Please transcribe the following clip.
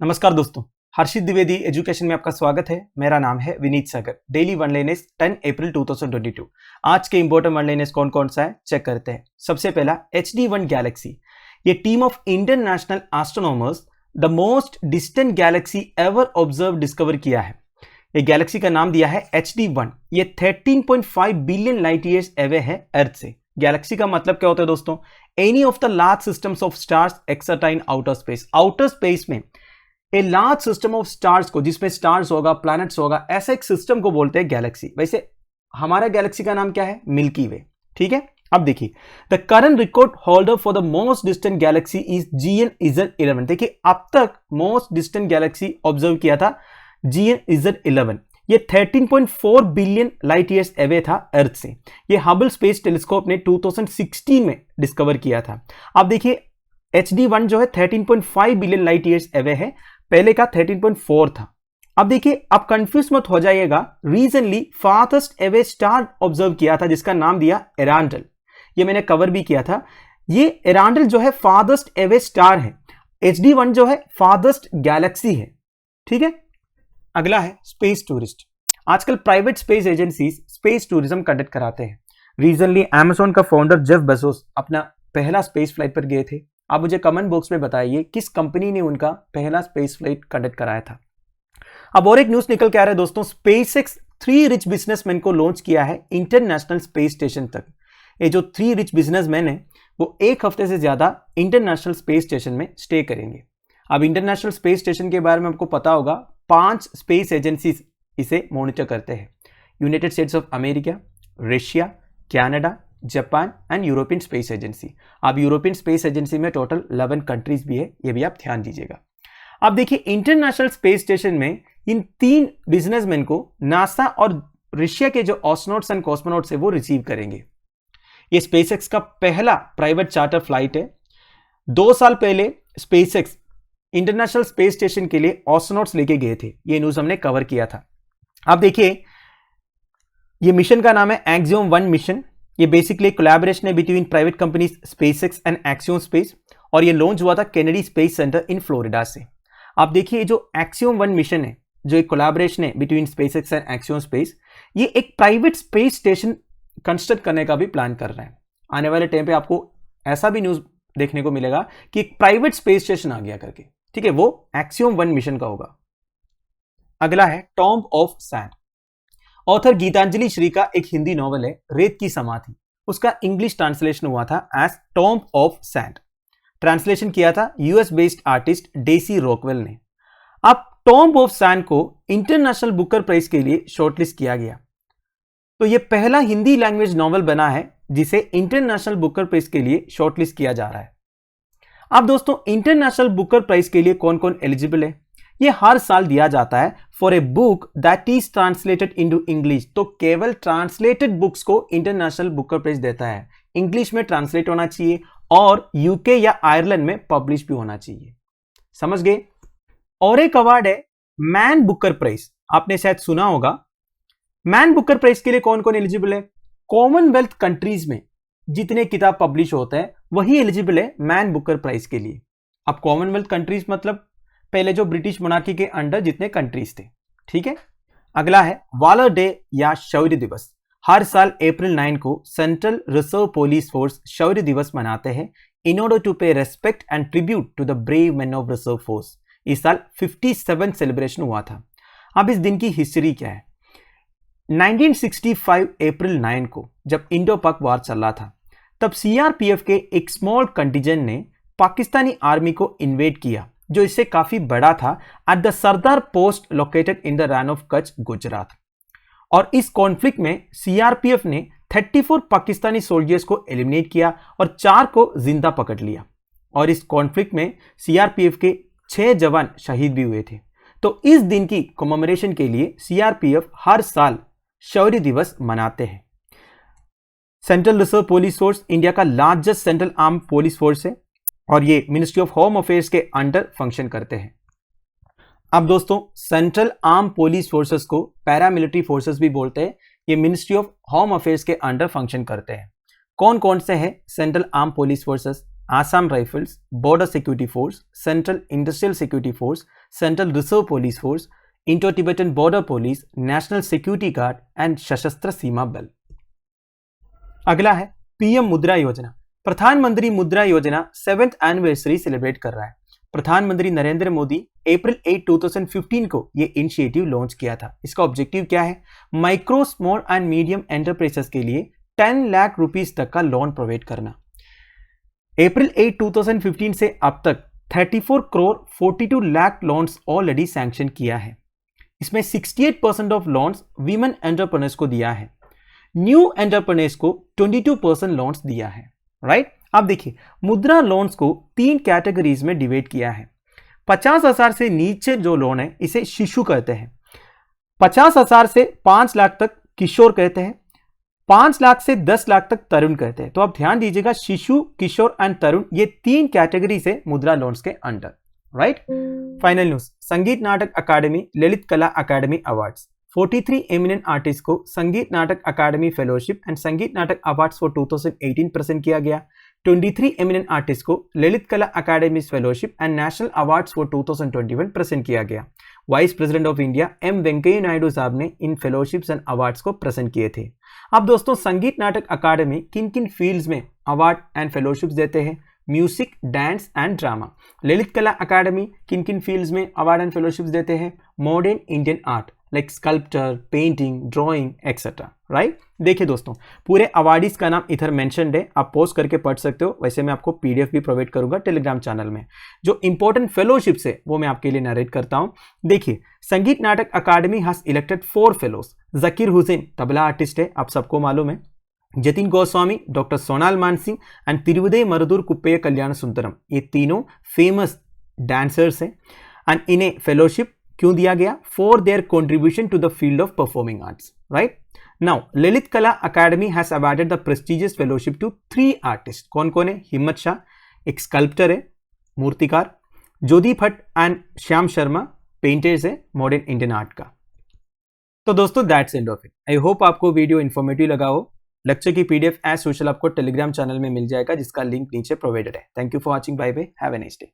नमस्कार दोस्तों, हर्षित द्विवेदी एजुकेशन में आपका स्वागत है। मेरा नाम है विनीत सागर। डेली वन लाइनर्स 10 अप्रैल 2022। आज के इंपॉर्टेंट वन लाइनर्स कौन कौन सा है चेक करते हैं। सबसे पहला HD1 गैलेक्सी। ये team of Indian national astronomers the most distant Galaxy ever observe discover किया है। ये गैलेक्सी का नाम दिया है HD1। ये 13.5 बिलियन लाइट ईयर्स अवे है अर्थ से। गैलेक्सी का मतलब क्या होता है दोस्तों? Any of the large systems of stars except in outer space. Outer space में a large system of stars को, जिसमें स्टार्स होगा, प्लैनेट्स होगा, ऐसा एक सिस्टम को बोलते हैं गैलेक्सी। वैसे हमारा गैलेक्सी का नाम क्या है? मिल्की वे। ठीक है, अब देखिए the current record holder for the most distant Galaxy is GN-Z11। देखिए अब तक मोस्ट डिस्टेंट गैलेक्सी ऑब्जर्व किया था GN-Z11। ये 13.4 बिलियन लाइट ईयर्स अवे था अर्थ से। ये हबल स्पेस टेलीस्कोप ने 2016 में डिस्कवर किया था। अब देखिए HD1 जो है 13.5 बिलियन लाइट ईयर्स अवे है, पहले का 13.4 था। अब देखिए, अब कंफ्यूज मत हो जाइएगा। Recently farthest away star observe किया था जिसका नाम दिया एरांडल। ये मैंने कवर भी किया था। ये एरांडल जो है फार्थेस्ट अवे स्टार है। HD1 जो है फार्थेस्ट गैलेक्सी है। ठीक है, अगला है स्पेस टूरिस्ट। आजकल private space agencies space tourism conduct कराते हैं। रीसेंटली अमेज़न का फाउंडर जेफ बेजोस अपना पहला स्पेस फ्लाइट पर गए थे। आप मुझे कमेंट बॉक्स में बताइए किस कंपनी ने उनका पहला स्पेस फ्लाइट कंडक्ट कराया था। अब और एक न्यूज निकल के आ रहा है दोस्तों, SpaceX 3 रिच बिजनेसमैन को लॉन्च किया है इंटरनेशनल स्पेस स्टेशन तक। ये जो 3 रिच बिजनेसमैन है वो 1 हफ्ते से ज्यादा इंटरनेशनल स्पेस स्टेशन में स्टे करेंगे। अब इंटरनेशनल स्पेस स्टेशन के बारे में आपको पता होगा, 5 स्पेस एजेंसीज इसे मॉनिटर करते हैं। United states of America, Russia, Canada, Japan and European space agency. अब यूरोपियन स्पेस एजेंसी में टोटल 11 कंट्रीज भी है, ये भी आप ध्यान दीजिएगा। अब देखिए इंटरनेशनल स्पेस स्टेशन में इन 3 बिजनेसमैन को नासा और रशिया के जो एस्ट्रोनॉट्स एंड कॉस्मोनॉट्स है वो रिसीव करेंगे। ये SpaceX का पहला प्राइवेट चार्टर फ्लाइट है। 2 साल पहले SpaceX इंटरनेशनल स्पेस स्टेशन के लिए एस्ट्रोनॉट्स लेके गए थे। ये न्यूज हमने कवर किया था। अब देखिए ये मिशन का नाम है Axiom 1 मिशन। ये बेसिकली कोलैबोरेशन है between private companies SpaceX and Axiom space, और ये लॉन्च हुआ था Kennedy space centre in Florida से। आप देखिए जो Axiom 1 मिशन है, जो एक कोलैबोरेशन है between SpaceX and Axiom space, ये एक प्राइवेट स्पेस स्टेशन कंस्ट्रक्ट करने का भी प्लान कर रहा है। आने वाले टाइम पे आपको ऐसा भी न्यूज देखने को मिलेगा कि एक प्राइवेट स्पेस स्टेशन आ गया करके। ठीक है, वो Axiom 1 मिशन का होगा। अगला है tomb of sand. Author Geetanjali Shree का एक हिंदी नॉवल है रेत की समाधि। उसका इंग्लिश ट्रांसलेशन हुआ था as tomb of sand. Translation किया था US based artist Daisy Rockwell ने। अब टॉम्ब ऑफ सैंड को इंटरनेशनल बुकर प्राइज के लिए शॉर्टलिस्ट किया गया। तो यह पहला हिंदी लैंग्वेज नॉवल बना है जिसे इंटरनेशनल बुकर प्राइज के लिए शॉर्टलिस्ट किया जा रहा है। अब दोस्तों इंटरनेशनल बुकर प्राइज के लिए कौन कौन एलिजिबल है? ये हर साल दिया जाता है for a book that is translated into English. तो केवल ट्रांसलेटेड बुक्स को इंटरनेशनल बुकर प्राइज देता है। इंग्लिश में ट्रांसलेट होना चाहिए और यूके या आयरलैंड में पब्लिश भी होना चाहिए। समझ गए? और एक अवार्ड है मैन बुकर प्राइज। आपने शायद सुना होगा। मैन बुकर प्राइज के लिए कौन कौन एलिजिबल है? कॉमनवेल्थ कंट्रीज में जितने किताब पब्लिश होते हैं वही एलिजिबल है मैन बुकर प्राइज के लिए। अब कॉमनवेल्थ कंट्रीज मतलब पहले जो ब्रिटिश मोनार्की के अंडर जितने कंट्रीज थे। ठीक है, अगला है वॉलर डे या शौर्य दिवस। हर साल अप्रैल 9 को सेंट्रल रिजर्व पुलिस फोर्स शौर्य दिवस मनाते हैं in order to pay respect and tribute to the brave men of reserve force. इस साल 57 सेलिब्रेशन हुआ था। अब इस दिन की हिस्ट्री क्या है? 1965 अप्रैल 9 को जब इंडो पाक वॉर चल रहा था, तब CRPF के एक स्मॉल कंटिजेंट ने पाकिस्तानी आर्मी को इन्वेड किया, जो इससे काफी बड़ा था, at the Sardar post located in the run of Kutch, Gujarat. और इस कॉन्फ्लिक्ट में CRPF ने 34 पाकिस्तानी सोल्जर्स को एलिमिनेट किया और 4 को जिंदा पकड़ लिया। और इस कॉन्फ्लिक्ट में CRPF के 6 जवान शहीद भी हुए थे। तो इस दिन की कमेमोरेशन के लिए CRPF हर साल शौर्य दिवस मनाते हैं। Central reserve police force India का largest central arm police force है और ये मिनिस्ट्री ऑफ होम अफेयर्स के अंडर फंक्शन करते हैं। अब दोस्तों सेंट्रल आर्म पुलिस फोर्सेस को पैरामिलिट्री फोर्सेस भी बोलते हैं। ये मिनिस्ट्री ऑफ होम अफेयर्स के अंडर फंक्शन करते हैं। कौन कौन से हैं central arm police forces? Assam Rifles, Border Security Force, Central Industrial Security Force, Central Reserve Police Force, Indo-Tibetan Border Police, National Security Guard and सशस्त्र सीमा बल। अगला है पीएम मुद्रा योजना। प्रधानमंत्री मुद्रा योजना 7th एनिवर्सरी सेलिब्रेट कर रहा है। प्रधानमंत्री नरेंद्र मोदी अप्रैल 8, 2015 को ये इनिशिएटिव लॉन्च किया था। इसका ऑब्जेक्टिव क्या है? Micro, small and medium enterprises के लिए 10 लाख रुपीस तक का लोन प्रोवाइड करना। अप्रैल 8, 2015 से अब तक 34 crore 42 lakh loans already sanction किया है। इसमें 68% ऑफ लोन्स वीमेन एंटरप्रेन्योर्स को दिया है। न्यू एंटरप्रेन्योर्स को 22% लोन्स दिया है। राइट? अब देखिए, मुद्रा लोन्स को 3 कैटेगरीज में डिवाइड किया है। 50,000 से नीचे जो लोन है इसे शिशु कहते हैं। 50,000 से 5 लाख तक किशोर कहते हैं। 5 लाख से 10 लाख तक तरुण कहते हैं। तो आप ध्यान दीजिएगा, शिशु, किशोर एंड तरुण, ये 3 कैटेगरी से मुद्रा लोन्स के अंडर। राइट? फाइनल न्यूज, संगीत नाटक अकादमी ललित कला अकादमी अवार्ड्स। 43 एमिनेंट आर्टिस्ट को संगीत नाटक अकादमी फेलोशिप एंड संगीत नाटक अवार्ड्स फॉर 2018 प्रेजेंट किया गया। 23 एमिनेंट आर्टिस्ट को Lalit Kala Akademi fellowship and national awards for 2021 present किया गया। Vice president of India M Venkaiah Naidu साहब ने इन फेलोशिप्स एंड अवार्ड्स को प्रेजेंट किए थे। अब दोस्तों, संगीत नाटक अकादमी किन किन फील्ड्स में अवार्ड एंड फेलोशिप्स देते हैं? Music, dance and drama. Lalit Kala अकादमी किन किन फील्ड्स में अवार्ड एंड फेलोशिप्स देते हैं? Modern Indian art like sculpture, painting, drawing etcetera. Right? देखिए दोस्तों, पूरे अवार्डीज का नाम इधर मेंशन्ड है, आप पॉज करके पढ़ सकते हो। वैसे मैं आपको पीडीएफ भी प्रोवाइड करूंगा टेलीग्राम चैनल में। जो इंपॉर्टेंट फेलोशिप्स है वो मैं आपके लिए नरेट करता हूं। देखिए, Sangeet Natak Akademi has elected 4 fellows. Zakir Hussain tabla artist है, आप सबको मालूम है। Jatin Goswami, doctor Sonal Mansingh and Thiruvidaimarudur Kuppiah Kalyanasundaram, ये तीनों फेमस डांसर्स हैं। एंड इन्हें फेलोशिप क्यों दिया गया? For their contribution to the field of performing arts. Right? Now Lalit Kala Akademi has awarded the prestigious fellowship to 3 artist. कौन कौन है? हिम्मत शाह, एक स्कल्प्टर है, मूर्तिकार। ज्योति भट्ट एंड श्याम शर्मा, पेंटर्स है मॉडर्न इंडियन आर्ट का। तो दोस्तों, that's end of it. I hope आपको वीडियो इन्फॉर्मेटिव लगा हो। लेक्चर की पीडीएफ एज सोशल आपको टेलीग्राम चैनल में मिल जाएगा, जिसका लिंक नीचे प्रोवाइडेड है। Thank you for watching. Bye bye, have a nice day.